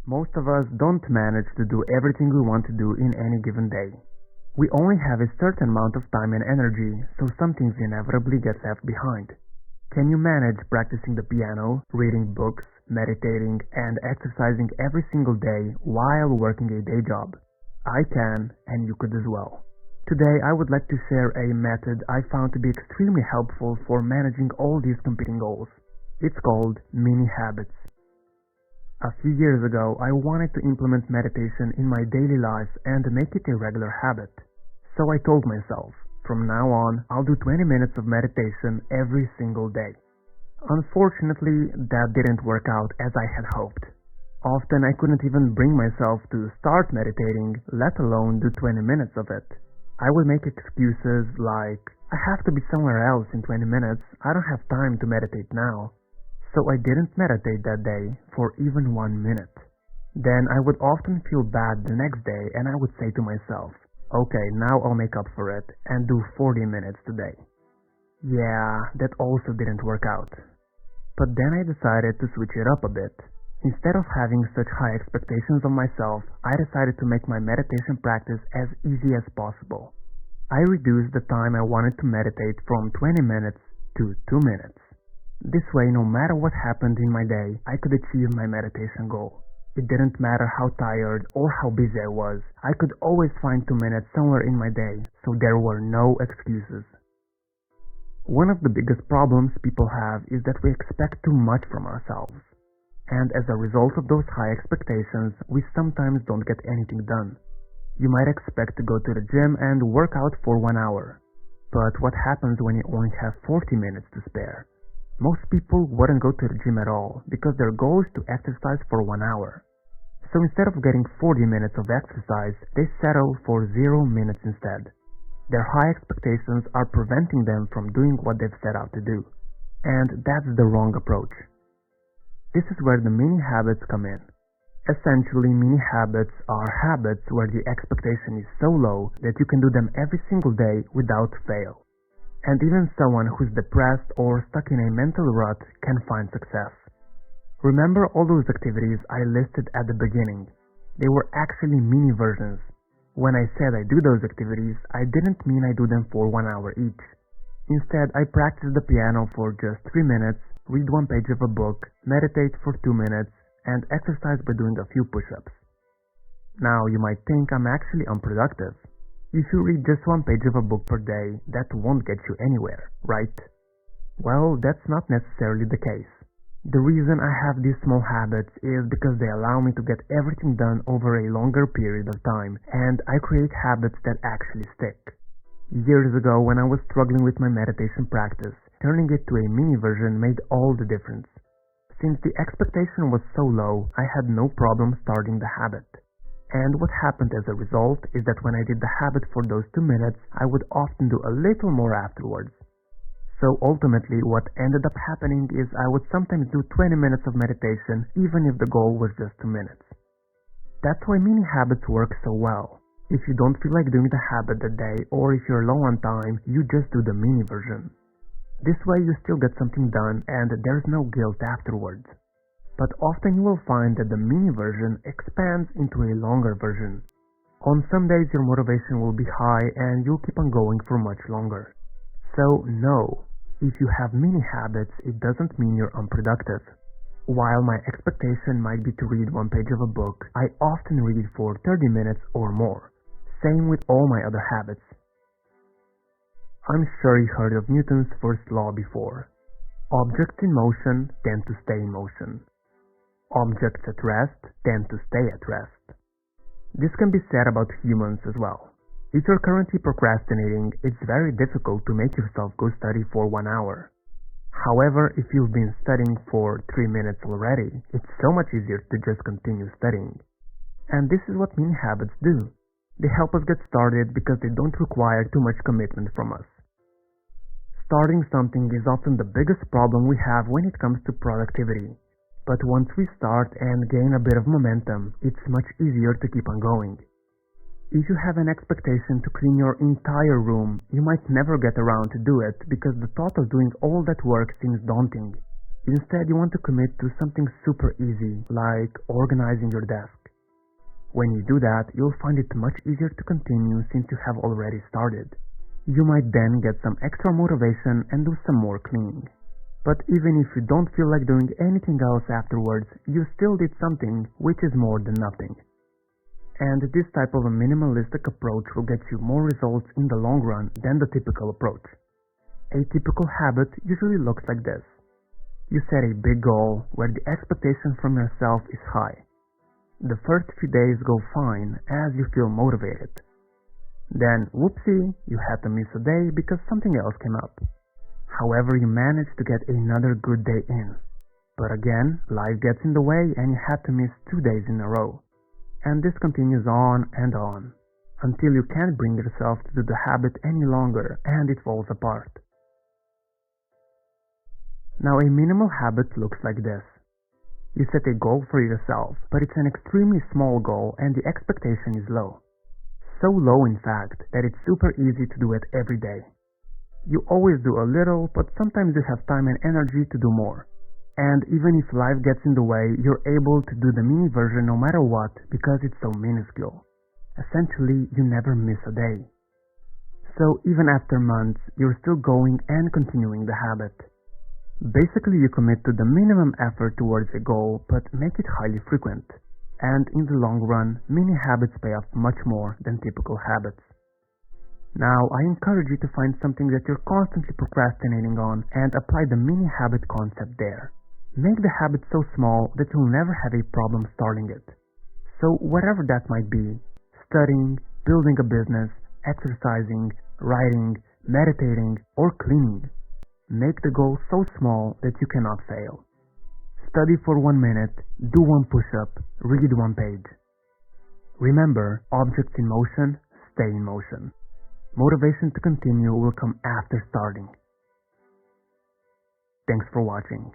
Most of us don't manage to do everything we want to do in any given day. We only have a certain amount of time and energy, so some things inevitably get left behind. Can you manage practicing the piano, reading books, meditating, and exercising every single day while working a day job? I can, and you could as well. Today I would like to share a method I found to be extremely helpful for managing all these competing goals. It's called mini habits. A few years ago, I wanted to implement meditation in my daily life and make it a regular habit. So I told myself, from now on, I'll do 20 minutes of meditation every single day. Unfortunately, that didn't work out as I had hoped. Often I couldn't even bring myself to start meditating, let alone do 20 minutes of it. I would make excuses like, I have to be somewhere else in 20 minutes, I don't have time to meditate now. So I didn't meditate that day for even 1 minute. Then I would often feel bad the next day and I would say to myself, okay, now I'll make up for it and do 40 minutes today. Yeah, that also didn't work out. But then I decided to switch it up a bit. Instead of having such high expectations of myself, I decided to make my meditation practice as easy as possible. I reduced the time I wanted to meditate from 20 minutes to 2 minutes. This way, no matter what happened in my day, I could achieve my meditation goal. It didn't matter how tired or how busy I was, I could always find 2 minutes somewhere in my day, so there were no excuses. One of the biggest problems people have is that we expect too much from ourselves. And as a result of those high expectations, we sometimes don't get anything done. You might expect to go to the gym and work out for 1 hour. But what happens when you only have 40 minutes to spare? Most people wouldn't go to the gym at all because their goal is to exercise for 1 hour. So instead of getting 40 minutes of exercise, they settle for 0 minutes instead. Their high expectations are preventing them from doing what they've set out to do. And that's the wrong approach. This is where the mini habits come in. Essentially, mini habits are habits where the expectation is so low that you can do them every single day without fail. And even someone who's depressed or stuck in a mental rut can find success. Remember all those activities I listed at the beginning? They were actually mini versions. When I said I do those activities, I didn't mean I do them for 1 hour each. Instead, I practice the piano for just 3 minutes, read 1 page of a book, meditate for 2 minutes, and exercise by doing a few push-ups. Now you might think I'm actually unproductive. If you read just 1 page of a book per day, that won't get you anywhere, right? Well, that's not necessarily the case. The reason I have these small habits is because they allow me to get everything done over a longer period of time, and I create habits that actually stick. Years ago, when I was struggling with my meditation practice, turning it to a mini version made all the difference. Since the expectation was so low, I had no problem starting the habit. And what happened as a result is that when I did the habit for those 2 minutes, I would often do a little more afterwards. So ultimately, what ended up happening is I would sometimes do 20 minutes of meditation even if the goal was just 2 minutes. That's why mini habits work so well. If you don't feel like doing the habit that day, or if you're low on time, you just do the mini version. This way you still get something done and there's no guilt afterwards. But often you will find that the mini version expands into a longer version. On some days your motivation will be high and you'll keep on going for much longer. So no, if you have mini habits, it doesn't mean you're unproductive. While my expectation might be to read 1 page of a book, I often read for 30 minutes or more. Same with all my other habits. I'm sure you heard of Newton's first law before. Objects in motion tend to stay in motion. Objects at rest tend to stay at rest. This can be said about humans as well. If you're currently procrastinating, it's very difficult to make yourself go study for 1 hour. However, if you've been studying for 3 minutes already, it's so much easier to just continue studying. And this is what mini habits do. They help us get started because they don't require too much commitment from us. Starting something is often the biggest problem we have when it comes to productivity. But once we start and gain a bit of momentum, it's much easier to keep on going. If you have an expectation to clean your entire room, you might never get around to do it because the thought of doing all that work seems daunting. Instead, you want to commit to something super easy, like organizing your desk. When you do that, you'll find it much easier to continue since you have already started. You might then get some extra motivation and do some more cleaning. But even if you don't feel like doing anything else afterwards, you still did something, which is more than nothing. And this type of a minimalistic approach will get you more results in the long run than the typical approach. A typical habit usually looks like this. You set a big goal where the expectation from yourself is high. The first few days go fine as you feel motivated. Then, whoopsie, you had to miss a day because something else came up. However, you managed to get another good day in. But again, life gets in the way and you had to miss 2 days in a row. And this continues on and on, until you can't bring yourself to do the habit any longer and it falls apart. Now, a minimal habit looks like this. You set a goal for yourself, but it's an extremely small goal and the expectation is low. So low, in fact, that it's super easy to do it every day. You always do a little, but sometimes you have time and energy to do more. And even if life gets in the way, you're able to do the mini version no matter what because it's so minuscule. Essentially, you never miss a day. So even after months, you're still going and continuing the habit. Basically, you commit to the minimum effort towards a goal, but make it highly frequent. And in the long run, mini habits pay off much more than typical habits. Now, I encourage you to find something that you're constantly procrastinating on and apply the mini habit concept there. Make the habit so small that you'll never have a problem starting it. So whatever that might be, studying, building a business, exercising, writing, meditating, or cleaning, make the goal so small that you cannot fail. Study for 1 minute, do 1 push-up, read 1 page. Remember, objects in motion stay in motion. Motivation to continue will come after starting. Thanks for watching.